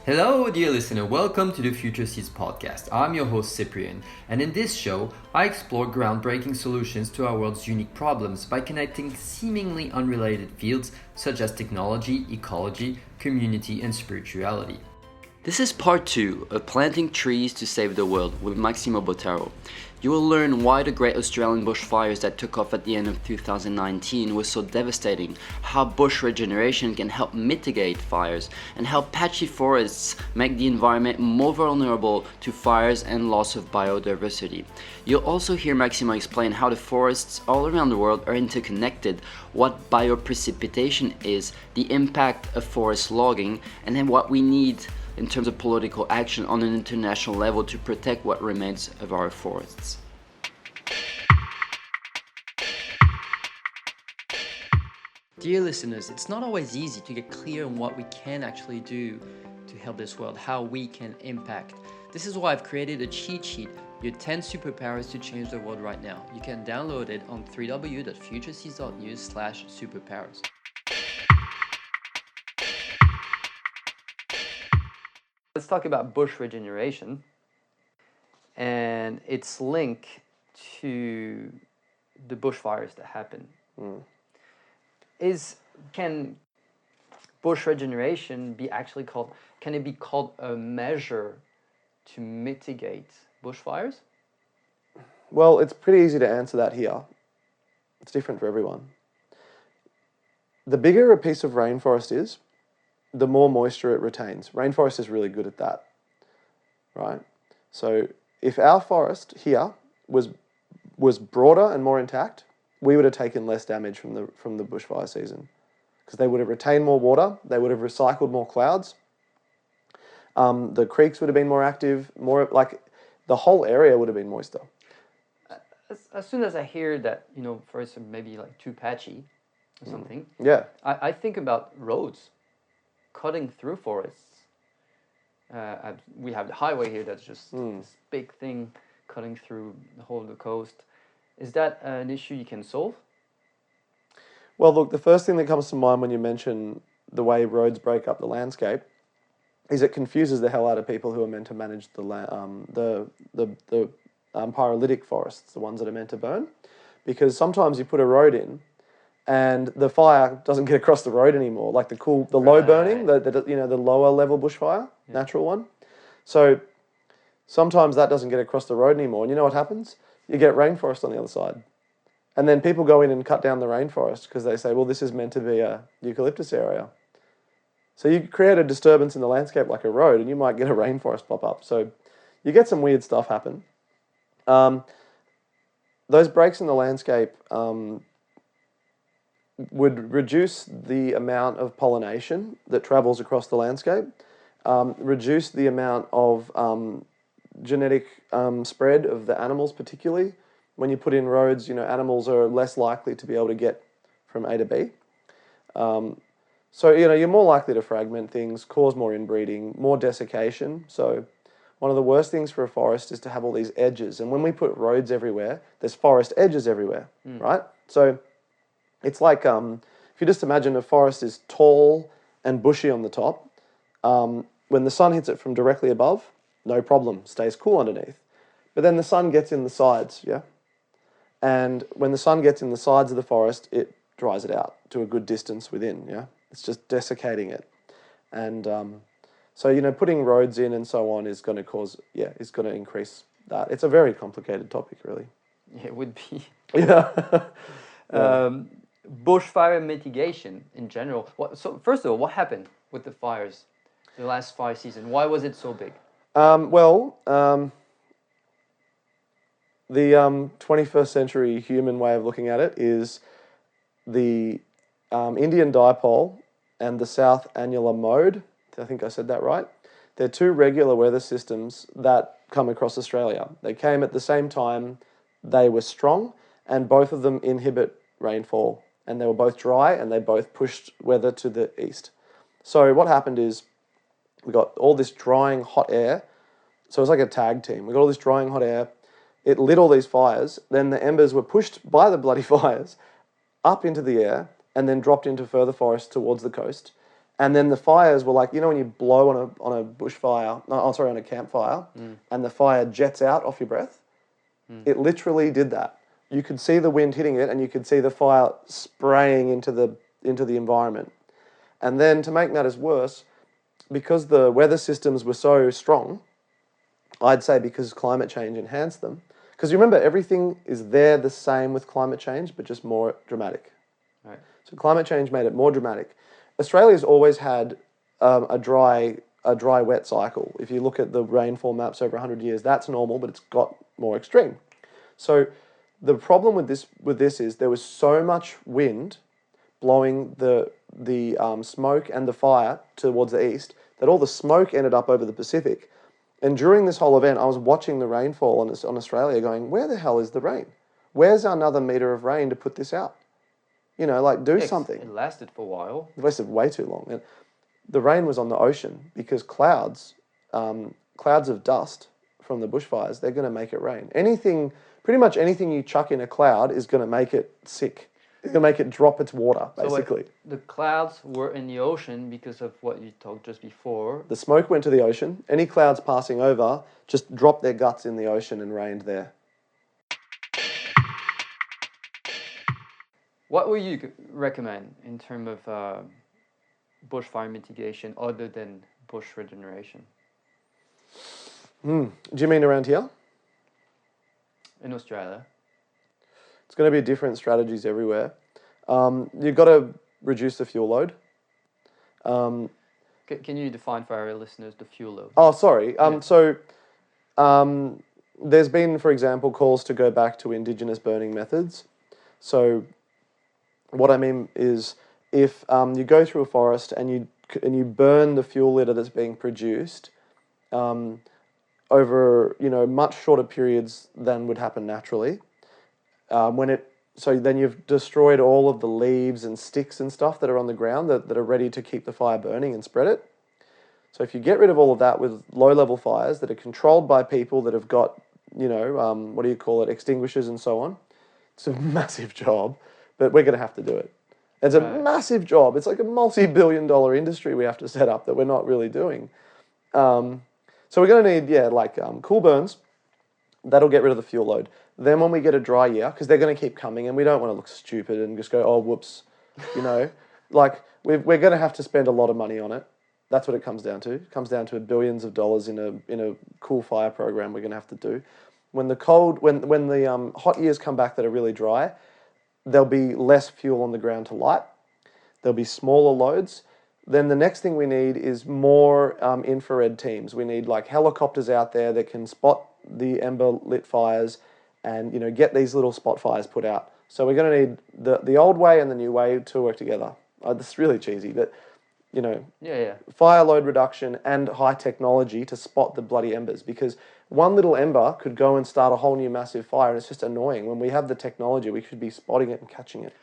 Hello, dear listener. Welcome to the Future Seeds podcast. I'm your host, Cyprian, and in this show, I explore groundbreaking solutions to our world's unique problems by connecting seemingly unrelated fields such as technology, ecology, community, and spirituality. This is part 2 of Planting Trees to Save the World with Maximo Bottaro. You will learn why the great Australian bushfires that took off at the end of 2019 were so devastating, how bush regeneration can help mitigate fires, and how patchy forests make the environment more vulnerable to fires and loss of biodiversity. You'll also hear Maximo explain how the forests all around the world are interconnected, what bioprecipitation is, the impact of forest logging, and then what we need in terms of political action on an international level to protect what remains of our forests. Dear listeners, it's not always easy to get clear on what we can actually do to help this world, how we can impact. This is why I've created a cheat sheet, your 10 superpowers to change the world right now. You can download it on www.futureseeds.news/superpowers. Let's talk about bush regeneration and its link to the bushfires that happen. Can bush regeneration be actually called, can it be called a measure to mitigate bushfires? Well, it's pretty easy to answer that here. It's different for everyone. The bigger a piece of rainforest is, the more moisture it retains. Rainforest is really good at that, right? So if our forest here was broader and more intact, we would have taken less damage from the bushfire season because they would have retained more water, they would have recycled more clouds, the creeks would have been more active, more like the whole area would have been moister. As soon as I hear that, forests are maybe like too patchy or something, Yeah. I think about roads cutting through forests. We have the highway here that's just this big thing cutting through the whole of the coast. Is that an issue you can solve? Well, look, the first thing that comes to mind when you mention the way roads break up the landscape is it confuses the hell out of people who are meant to manage the pyrolytic forests, the ones that are meant to burn, because sometimes you put a road in and the fire doesn't get across the road anymore, like the low burning, the lower level bushfire, natural one. So sometimes that doesn't get across the road anymore, and you know what happens? You get rainforest on the other side. And then people go in and cut down the rainforest because they say, well, this is meant to be a eucalyptus area. So you create a disturbance in the landscape like a road, and you might get a rainforest pop up. So you get some weird stuff happen. Those breaks in the landscape would reduce the amount of pollination that travels across the landscape, reduce the amount of genetic spread of the animals, particularly. When you put in roads, animals are less likely to be able to get from A to B. So, you're more likely to fragment things, cause more inbreeding, more desiccation. So one of the worst things for a forest is to have all these edges. And when we put roads everywhere, there's forest edges everywhere, right? So it's like, if you just imagine a forest is tall and bushy on the top, when the sun hits it from directly above, no problem, stays cool underneath. But then the sun gets in the sides, yeah? And when the sun gets in the sides of the forest, it dries it out to a good distance within, yeah? It's just desiccating it. And so, putting roads in and so on is going to increase that. It's a very complicated topic, really. Yeah, it would be. Yeah. Bushfire mitigation in general. So first of all, what happened with the fires the last fire season? Why was it so big? The 21st century human way of looking at it is the Indian dipole and the South Annular Mode. I think I said that right. They're two regular weather systems that come across Australia. They came at the same time, they were strong, and both of them inhibit rainfall. And they were both dry, and they both pushed weather to the east. So what happened is we got all this drying hot air. So it was like a tag team. We got all this drying hot air. It lit all these fires. Then the embers were pushed by the bloody fires up into the air and then dropped into further forests towards the coast. And then the fires were like, when you blow on a bushfire, on a campfire, and the fire jets out off your breath, it literally did that. You could see the wind hitting it, and you could see the fire spraying into the environment. And then to make matters worse, because the weather systems were so strong, I'd say because climate change enhanced them. Because you remember, everything is there the same with climate change, but just more dramatic. Right. So climate change made it more dramatic. Australia's always had a dry wet cycle. If you look at the rainfall maps over 100 years, that's normal, but it's got more extreme. So the problem with this is there was so much wind blowing the smoke and the fire towards the east that all the smoke ended up over the Pacific. And during this whole event, I was watching the rainfall on Australia going, where the hell is the rain? Where's another metre of rain to put this out? Do something. It lasted for a while. It lasted way too long. And the rain was on the ocean because clouds of dust from the bushfires, they're going to make it rain. Pretty much anything you chuck in a cloud is going to make it sick. It's going to make it drop its water, basically. So the clouds were in the ocean because of what you talked just before. The smoke went to the ocean. Any clouds passing over just dropped their guts in the ocean and rained there. What would you recommend in terms of bushfire mitigation other than bush regeneration? Do you mean around here? In Australia? It's going to be different strategies everywhere. You've got to reduce the fuel load. Can you define for our listeners the fuel load? Oh, sorry. So there's been, for example, calls to go back to indigenous burning methods. So what I mean is, if you go through a forest and you burn the fuel litter that's being produced over much shorter periods than would happen naturally, so then you've destroyed all of the leaves and sticks and stuff that are on the ground that are ready to keep the fire burning and spread it. So if you get rid of all of that with low-level fires that are controlled by people that have got, extinguishers and so on, it's a massive job, but we're going to have to do it. It's a massive job. It's like a multi-billion-dollar industry we have to set up that we're not really doing. So we're going to need, cool burns. That'll get rid of the fuel load. Then when we get a dry year, because they're going to keep coming, and we don't want to look stupid and just go, oh, whoops, we're going to have to spend a lot of money on it. That's what it comes down to. It comes down to billions of dollars in a cool fire program we're going to have to do. When the hot years come back that are really dry, there'll be less fuel on the ground to light. There'll be smaller loads. Then the next thing we need is more infrared teams. We need helicopters out there that can spot the ember lit fires and get these little spot fires put out. So we're going to need the old way and the new way to work together. This is really cheesy, but fire load reduction and high technology to spot the bloody embers, because one little ember could go and start a whole new massive fire, and it's just annoying. When we have the technology, we should be spotting it and catching it.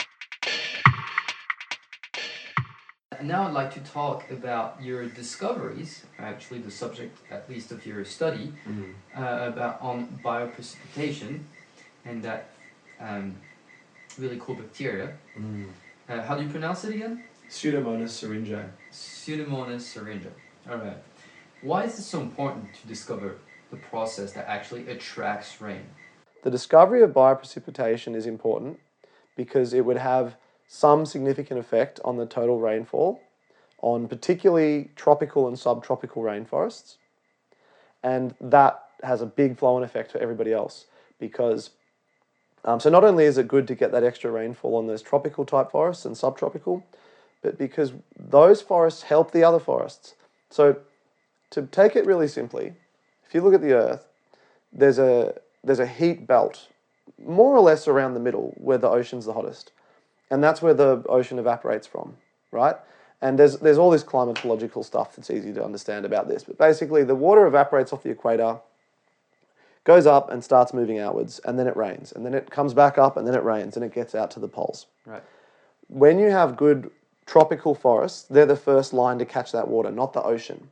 Now I'd like to talk about your discoveries, actually the subject at least of your study, on bioprecipitation and that really cool bacteria. How do you pronounce it again? Pseudomonas syringae. Pseudomonas syringae. All right. Why is it so important to discover the process that actually attracts rain? The discovery of bioprecipitation is important because it would have some significant effect on the total rainfall, on particularly tropical and subtropical rainforests. And that has a big flow-on effect for everybody else because, so not only is it good to get that extra rainfall on those tropical type forests and subtropical, but because those forests help the other forests. So to take it really simply, if you look at the Earth, there's a heat belt more or less around the middle where the ocean's the hottest. And that's where the ocean evaporates from, right? And there's all this climatological stuff that's easy to understand about this. But basically, the water evaporates off the equator, goes up and starts moving outwards, and then it rains. And then it comes back up, and then it rains, and it gets out to the poles. Right. When you have good tropical forests, they're the first line to catch that water, not the ocean.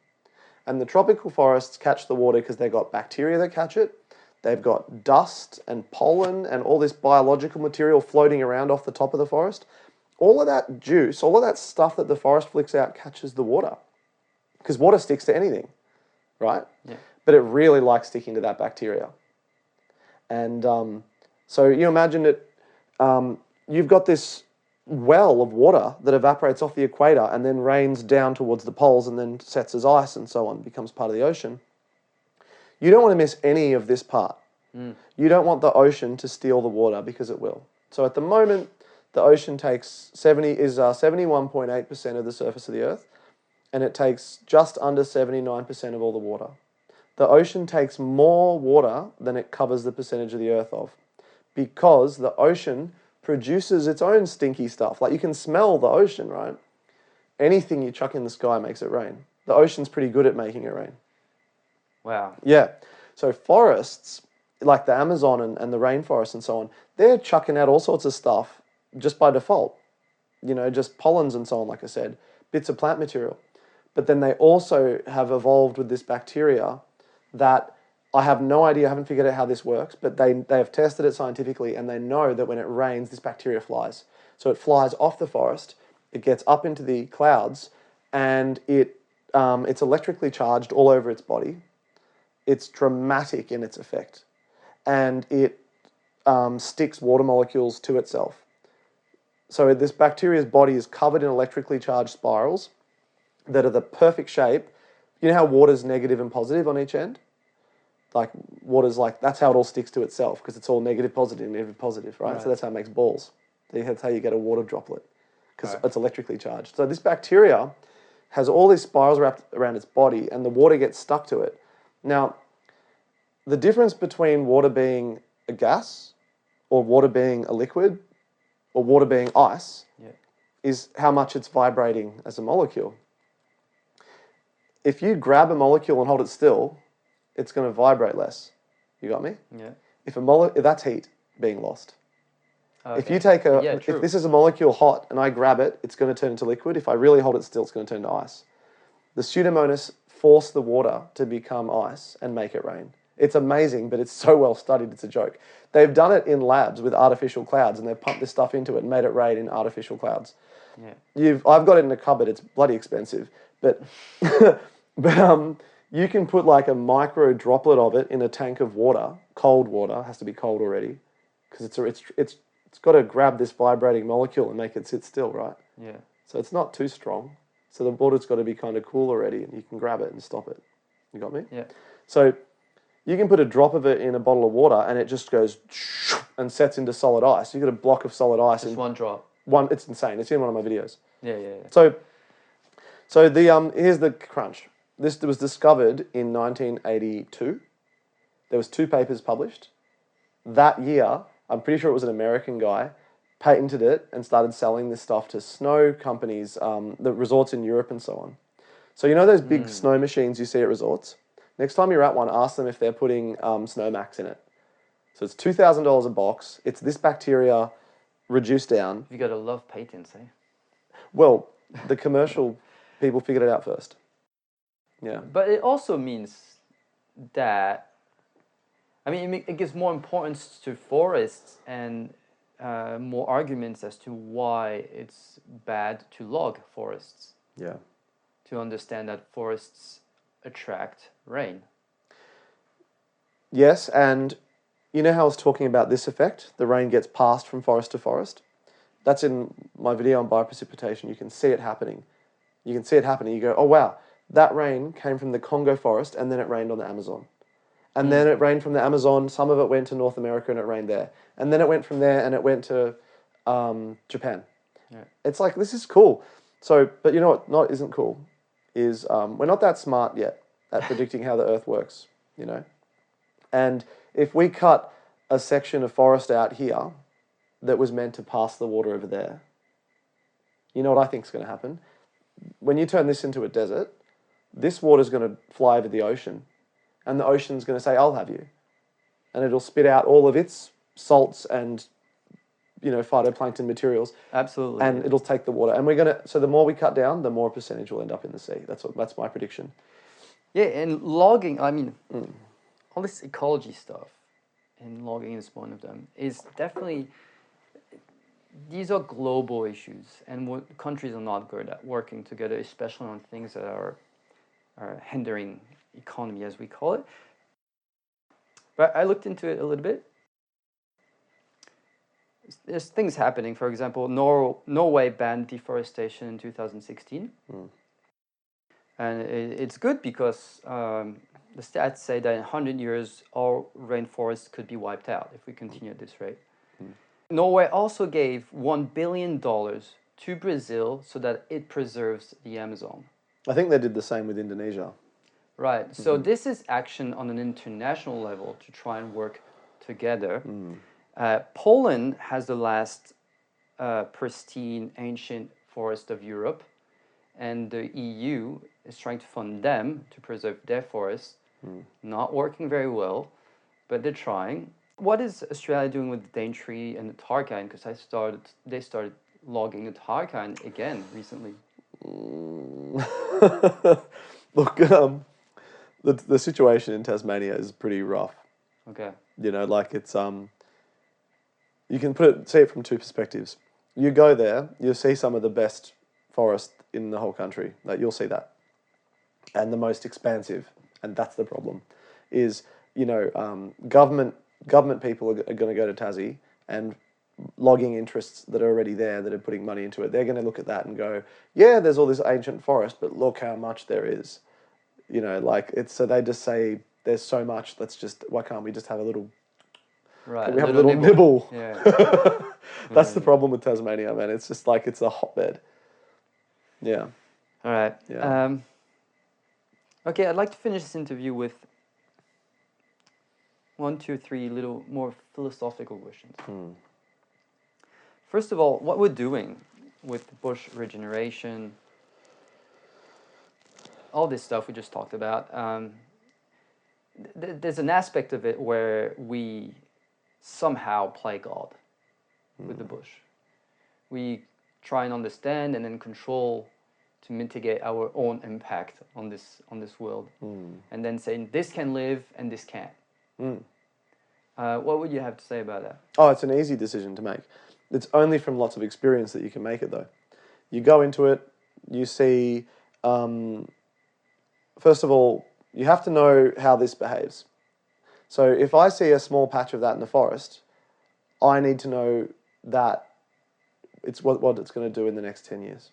And the tropical forests catch the water because they've got bacteria that catch it. They've got dust and pollen and all this biological material floating around off the top of the forest. all of that juice, all of that stuff that the forest flicks out catches the water. Because water sticks to anything, right? Yeah. But it really likes sticking to that bacteria. And so you imagine that you've got this well of water that evaporates off the equator and then rains down towards the poles and then sets as ice and so on, becomes part of the ocean. You don't want to miss any of this part. You don't want the ocean to steal the water, because it will. So at the moment, the ocean takes 71.8% of the surface of the Earth, and it takes just under 79% of all the water. The ocean takes more water than it covers the percentage of the Earth of, because the ocean produces its own stinky stuff. Like, you can smell the ocean, right? Anything you chuck in the sky makes it rain. The ocean's pretty good at making it rain. Wow. Yeah. So forests, like the Amazon and the rainforest and so on, they're chucking out all sorts of stuff just by default. You know, just pollens and so on, like I said, bits of plant material. But then they also have evolved with this bacteria that I have no idea, I haven't figured out how this works, but they have tested it scientifically, and they know that when it rains, this bacteria flies. So it flies off the forest, it gets up into the clouds, and it's electrically charged all over its body. It's dramatic in its effect. And it sticks water molecules to itself. So this bacteria's body is covered in electrically charged spirals that are the perfect shape. You know how water's negative and positive on each end? Like, water's like, that's how it all sticks to itself, because it's all negative, positive, negative, positive, right? So that's how it makes balls. That's how you get a water droplet, because it's electrically charged. So this bacteria has all these spirals wrapped around its body, and the water gets stuck to it. Now, the difference between water being a gas, or water being a liquid, or water being ice, is how much it's vibrating as a molecule. If you grab a molecule and hold it still, it's going to vibrate less. You got me? Yeah. If that's heat being lost. Okay. If you take if this is a molecule hot and I grab it, it's going to turn into liquid. If I really hold it still, it's going to turn to ice. The Pseudomonas force the water to become ice and make it rain. It's amazing, but it's so well studied, it's a joke. They've done it in labs with artificial clouds, and they've pumped this stuff into it and made it rain in artificial clouds. Yeah. I've got it in a cupboard. It's bloody expensive, but you can put like a micro droplet of it in a tank of water, cold water, has to be cold already, because it's got to grab this vibrating molecule and make it sit still, right? Yeah. So it's not too strong. So the water's got to be kind of cool already, and you can grab it and stop it. You got me? Yeah. So you can put a drop of it in a bottle of water, and it just goes and sets into solid ice. You got a block of solid ice. Just one drop. It's insane. It's in one of my videos. Yeah. So the here's the crunch. This was discovered in 1982. There was 2 papers published. That year, I'm pretty sure it was an American guy, patented it and started selling this stuff to snow companies, the resorts in Europe and so on. So you know those big snow machines you see at resorts? Next time you're at one, ask them if they're putting Snowmax in it. So it's $2,000 a box. It's this bacteria reduced down. You gotta love patents, eh? Well, the commercial people figured it out first. Yeah. But it also means that, I mean, it gives more importance to forests and more arguments as to why it's bad to log forests. Yeah. To understand that forests attract rain. Yes, and you know how I was talking about this effect? The rain gets passed from forest to forest? That's in my video on bioprecipitation. You can see it happening. You can see it happening. You go, oh wow, that rain came from the Congo forest, and then it rained on the Amazon. And then it rained from the Amazon, some of it went to North America and it rained there. And then it went from there and it went to Japan. Yeah. It's like, this is cool. So, but you know what isn't cool is we're not that smart yet at predicting how the Earth works, you know. And if we cut a section of forest out here that was meant to pass the water over there, you know what I think is going to happen? When you turn this into a desert, this water is going to fly over the ocean, and the ocean's going to say, I'll have you. And it'll spit out all of its salts and, you know, phytoplankton materials. Absolutely. And it'll take the water. And so the more we cut down, the more percentage will end up in the sea. That's my prediction. Yeah, and logging, I mean, all this ecology stuff, and logging is one of them, is definitely, these are global issues, and countries are not good at working together, especially on things that are hindering economy, as we call it. But I looked into it a little bit. There's things happening. For example, Norway banned deforestation in 2016. And it's good because the stats say that in 100 years, all rainforests could be wiped out if we continue at this rate. Norway also gave $1 billion to Brazil so that it preserves the Amazon. I think they did the same with Indonesia. Right. So this is action on an international level to try and work together. Poland has the last pristine ancient forest of Europe, and the EU is trying to fund them to preserve their forests. Not working very well, but they're trying. What is Australia doing with the Daintree and the Tarkine? Because they started logging the Tarkine again recently. Look, the situation in Tasmania is pretty rough. Okay. You know, like it's you can see it from two perspectives. You go there, you'll see some of the best forest in the whole country. Like you'll see that, and the most expansive, and that's the problem. Is government people are going to go to Tassie, and logging interests that are already there that are putting money into it, they're going to look at that and go, yeah, there's all this ancient forest, but look how much there is. You know, like it's so they just say there's so much. Why can't we just have a little? Right. Can we have a little nibble? Yeah. That's the problem with Tasmania, man. It's just like it's a hotbed. Yeah. All right. Yeah. Okay, I'd like to finish this interview with 1, 2, 3 little more philosophical questions. First of all, what we're doing with bush regeneration, all this stuff we just talked about, there's an aspect of it where we somehow play God with the bush. We try and understand and then control to mitigate our own impact on this world, and then saying this can live and this can't. What would you have to say about that? Oh, it's an easy decision to make. It's only from lots of experience that you can make it, though. You go into it, you see, first of all, you have to know how this behaves. So if I see a small patch of that in the forest, I need to know that it's what it's going to do in the next 10 years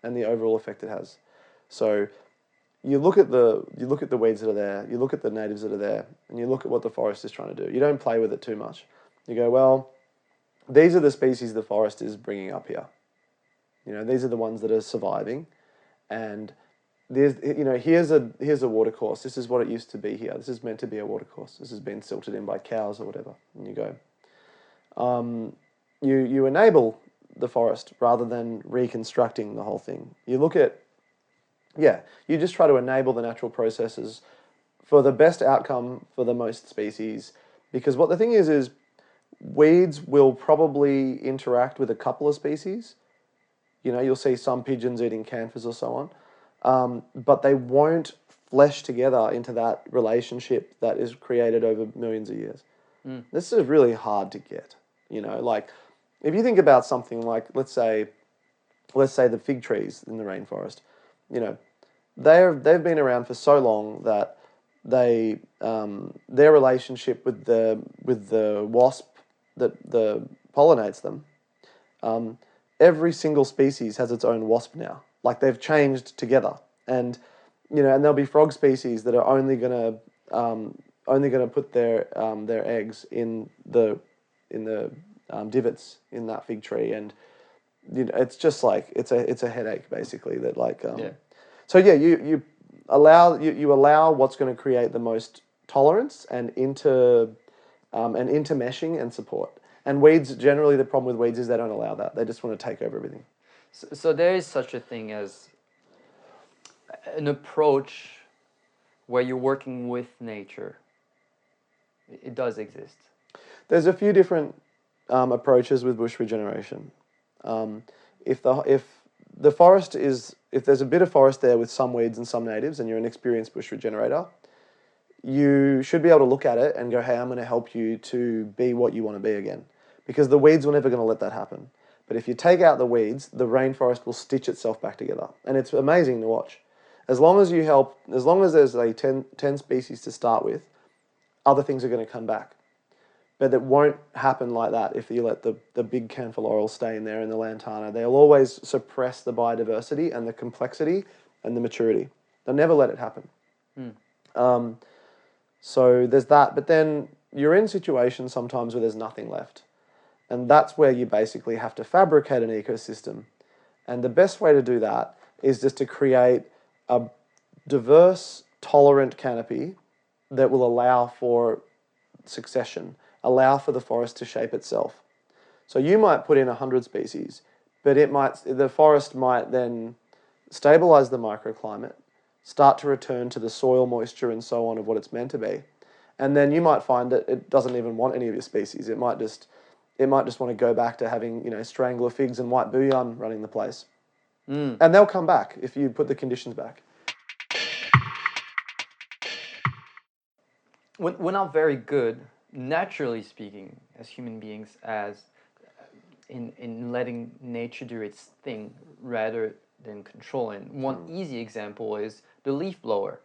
and the overall effect it has. So you look at the weeds that are there, you look at the natives that are there, and you look at what the forest is trying to do. You don't play with it too much. You go, well, these are the species the forest is bringing up here. You know, these are the ones that are surviving, and here's a watercourse. This is what it used to be here. This is meant to be a watercourse. This has been silted in by cows or whatever. And you go, you enable the forest rather than reconstructing the whole thing. You look at, you just try to enable the natural processes for the best outcome for the most species. Because what the thing is weeds will probably interact with a couple of species. You know, you'll see some pigeons eating canthers or so on. But they won't flesh together into that relationship that is created over millions of years. This is really hard to get. You know, like if you think about something like, let's say the fig trees in the rainforest, you know, they've been around for so long that their relationship with the wasp that pollinates them, every single species has its own wasp now. Like they've changed together, and there'll be frog species that are only gonna put their eggs in the divots in that fig tree, and it's just like it's a headache basically. That like So you allow what's going to create the most tolerance and intermeshing and support. And weeds, generally the problem with weeds is they don't allow that. They just want to take over everything. So there is such a thing as an approach where you're working with nature. It does exist. There's a few different approaches with bush regeneration. If the forest is, if there's a bit of forest there with some weeds and some natives, and you're an experienced bush regenerator, you should be able to look at it and go, hey, I'm going to help you to be what you want to be again. because the weeds were never going to let that happen. But if you take out the weeds, the rainforest will stitch itself back together. And it's amazing to watch. As long as there's a 10 species to start with, other things are going to come back. But it won't happen like that if you let the big canfilorals stay in there and the lantana. They'll always suppress the biodiversity and the complexity and the maturity. They'll never let it happen. So there's that. But then you're in situations sometimes where there's nothing left. And that's where you basically have to fabricate an ecosystem. And the best way to do that is just to create a diverse, tolerant canopy that will allow for succession, allow for the forest to shape itself. So you might put in 100 species, but the forest might then stabilize the microclimate, start to return to the soil moisture and so on of what it's meant to be. And then you might find that it doesn't even want any of your species. It might just want to go back to having, strangler figs and white bouillon running the place. And they'll come back if you put the conditions back. We're not very good, naturally speaking, as human beings, in letting nature do its thing rather than controlling. One easy example is the leaf blower.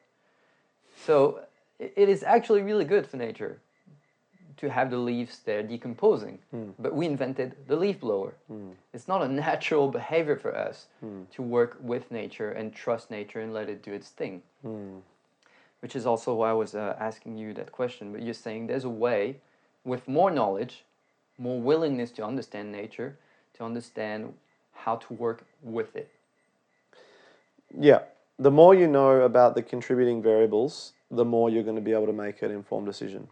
So it is actually really good for nature to have the leaves there decomposing. But we invented the leaf blower. It's not a natural behavior for us to work with nature and trust nature and let it do its thing. Which is also why I was asking you that question. But you're saying there's a way, with more knowledge, more willingness to understand nature, to understand how to work with it. Yeah. The more you know about the contributing variables, the more you're going to be able to make an informed decision.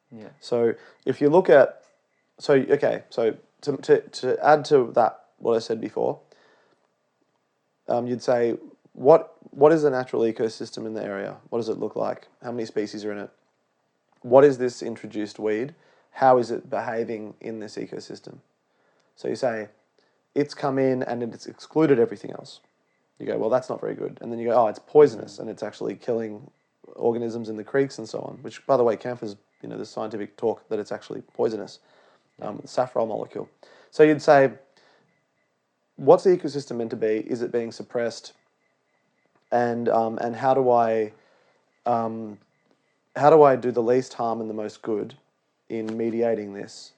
Yeah. So if you look at, to add to that, what I said before, you'd say, what is the natural ecosystem in the area? What does it look like? How many species are in it? What is this introduced weed? How is it behaving in this ecosystem? So you say, it's come in and it's excluded everything else. You go, well, that's not very good. And then you go, oh, it's poisonous and it's actually killing organisms in the creeks and so on, which, by the way, camphor's, there's scientific talk that it's actually poisonous, safrole molecule. So you'd say, what's the ecosystem meant to be? Is it being suppressed? And how do I do the least harm and the most good in mediating this?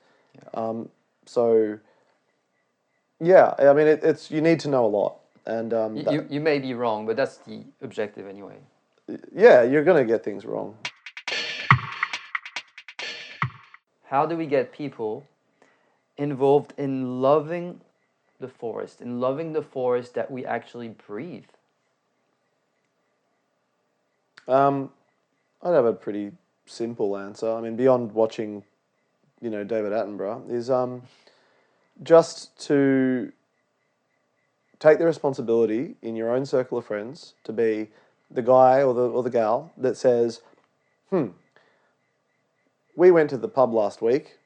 It's you need to know a lot, and you may be wrong, but that's the objective anyway. Yeah, you're gonna get things wrong. How do we get people involved in loving the forest, that we actually breathe? I'd have a pretty simple answer. I mean, beyond watching, David Attenborough, is just to take the responsibility in your own circle of friends to be the guy or the gal that says, we went to the pub last week.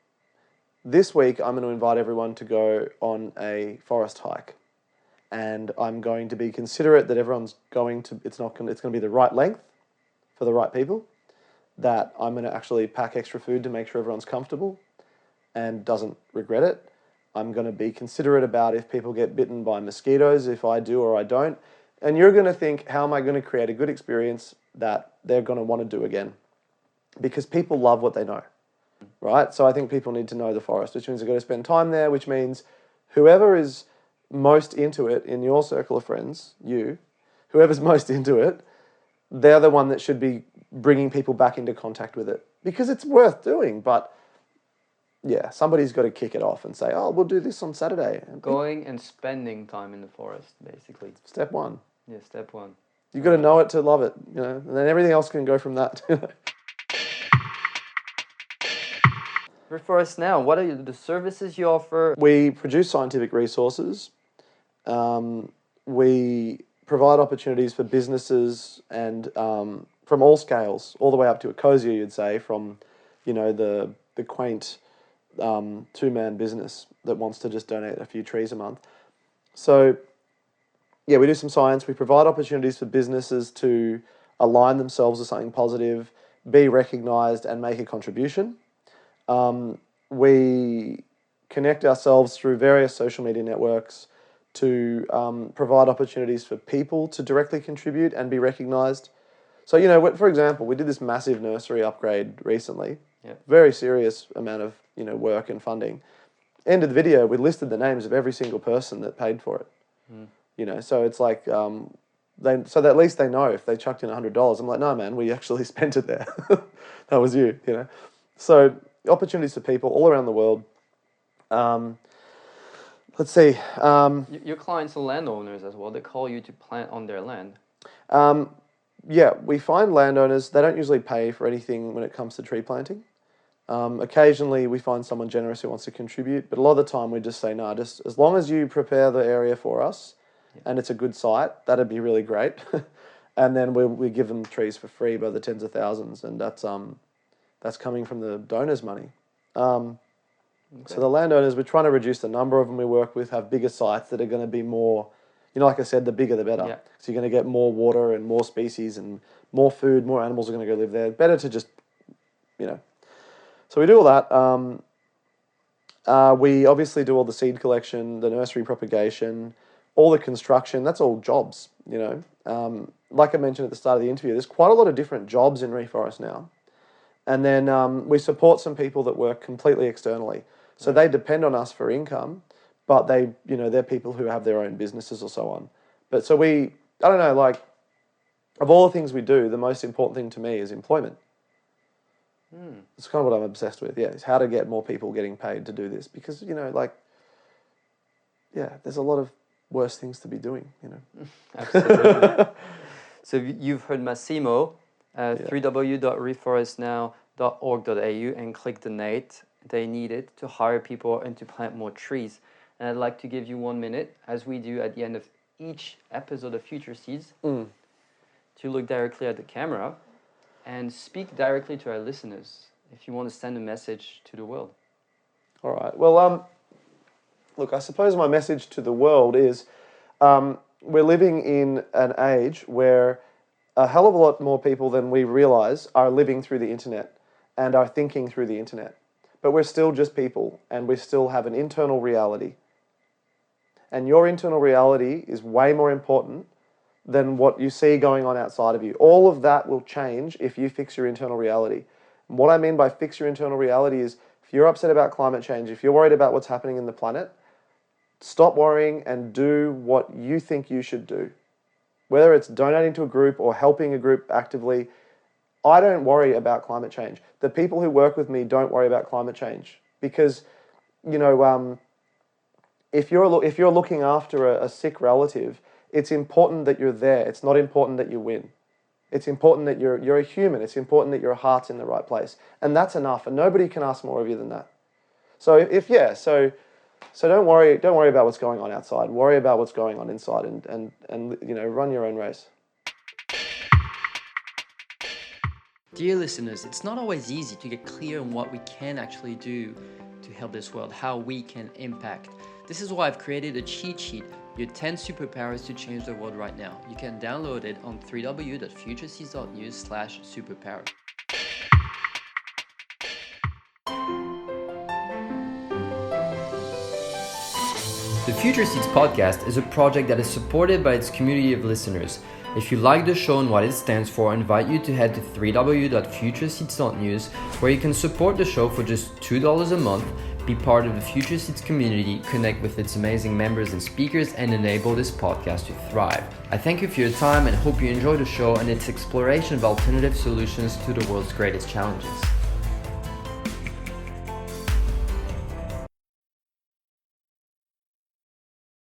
This week, I'm going to invite everyone to go on a forest hike. And I'm going to be considerate that everyone's it's going to be the right length for the right people, that I'm going to actually pack extra food to make sure everyone's comfortable and doesn't regret it. I'm going to be considerate about if people get bitten by mosquitoes, if I do or I don't. And you're going to think, how am I going to create a good experience that they're going to want to do again? Because people love what they know, right? So I think people need to know the forest, which means they've got to spend time there, which means whoever is most into it in your circle of friends, whoever's most into it, they're the one that should be bringing people back into contact with it, because it's worth doing. But yeah, somebody's got to kick it off and say, oh, we'll do this on Saturday. Going and spending time in the forest, basically. Step one. Yeah, step one. You've got to know it to love it, and then everything else can go from that. ReForest Now, what are the services you offer? We produce scientific resources. We provide opportunities for businesses and from all scales, all the way up to Ecosia, you'd say, from the quaint two-man business that wants to just donate a few trees a month. So yeah, we do some science. We provide opportunities for businesses to align themselves with something positive, be recognised and make a contribution. We connect ourselves through various social media networks, to provide opportunities for people to directly contribute and be recognised. So, for example, we did this massive nursery upgrade recently, very serious amount of, work and funding. End of the video, we listed the names of every single person that paid for it. So it's like, so that at least they know if they chucked in $100. I'm like, no, man, we actually spent it there. That was you, So opportunities for people all around the world. Let's see. Your clients are landowners as well. They call you to plant on their land. Yeah, we find landowners, they don't usually pay for anything when it comes to tree planting. Occasionally we find someone generous who wants to contribute, but a lot of the time we just say, no, just as long as you prepare the area for us and it's a good site, that'd be really great. And then we give them trees for free by the tens of thousands, and that's coming from the donors' money. So the landowners, we're trying to reduce the number of them we work with, have bigger sites that are going to be more, like I said, the bigger the better. Yeah. So you're going to get more water and more species and more food, more animals are going to go live there. Better to just, So we do all that. We obviously do all the seed collection, the nursery propagation, all the construction. That's all jobs, Like I mentioned at the start of the interview, there's quite a lot of different jobs in ReForest Now. And then we support some people that work completely externally. So they depend on us for income, but they're people who have their own businesses or so on. But so I don't know, like, of all the things we do, the most important thing to me is employment. It's kind of what I'm obsessed with, is how to get more people getting paid to do this. Because, there's a lot of worse things to be doing, Absolutely. So you've heard Maximo, www.reforestnow.org.au, and click donate. They need it to hire people and to plant more trees. And I'd like to give you 1 minute, as we do at the end of each episode of Future Seeds, to look directly at the camera and speak directly to our listeners if you want to send a message to the world. All right. Well, look, I suppose my message to the world is we're living in an age where a hell of a lot more people than we realise are living through the internet and are thinking through the internet. But we're still just people, and we still have an internal reality. And your internal reality is way more important than what you see going on outside of you. All of that will change if you fix your internal reality. And what I mean by fix your internal reality is, if you're upset about climate change, if you're worried about what's happening in the planet, stop worrying and do what you think you should do. Whether it's donating to a group or helping a group actively, I don't worry about climate change. The people who work with me don't worry about climate change because, if you're looking after a sick relative, it's important that you're there. It's not important that you win. It's important that you're a human. It's important that your heart's in the right place, and that's enough. And nobody can ask more of you than that. So so don't worry about what's going on outside. Worry about what's going on inside, and run your own race. Dear listeners, it's not always easy to get clear on what we can actually do to help this world, how we can impact. This is why I've created a cheat sheet, your 10 superpowers to change the world right now. You can download it on www.futureseeds.news/superpower. The Future Seeds podcast is a project that is supported by its community of listeners. If you like the show and what it stands for, I invite you to head to www.futureseeds.news, where you can support the show for just $2 a month, be part of the Future Seeds community, connect with its amazing members and speakers, and enable this podcast to thrive. I thank you for your time and hope you enjoy the show and its exploration of alternative solutions to the world's greatest challenges.